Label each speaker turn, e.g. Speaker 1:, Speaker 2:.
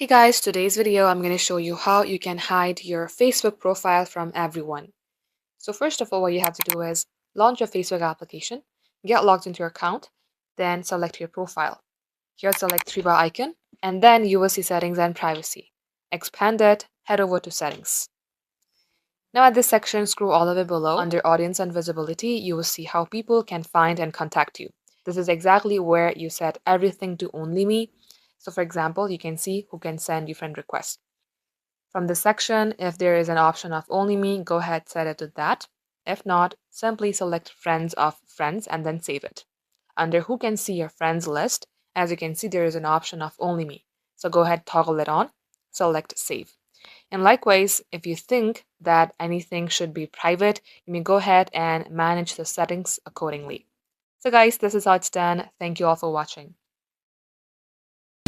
Speaker 1: Hey guys, today's video I'm going to show you how you can hide your Facebook profile from everyone. So first of all, what you have to do is launch your Facebook application, get logged into your account, then select your profile. Here select three bar icon and then you will see settings and privacy. Expand it, head over to settings. Now at this section, scroll all the way below. Under audience and visibility, you will see how people can find and contact you. This is exactly where you set everything to only me. So for example, you can see who can send you friend requests. From this section, if there is an option of only me, go ahead set it to that. If not, simply select friends of friends and then save it. Under who can see your friends list, as you can see there is an option of only me. So go ahead toggle it on, select save. And likewise, if you think that anything should be private, you may go ahead and manage the settings accordingly. So guys, this is how it's done. Thank you all for watching.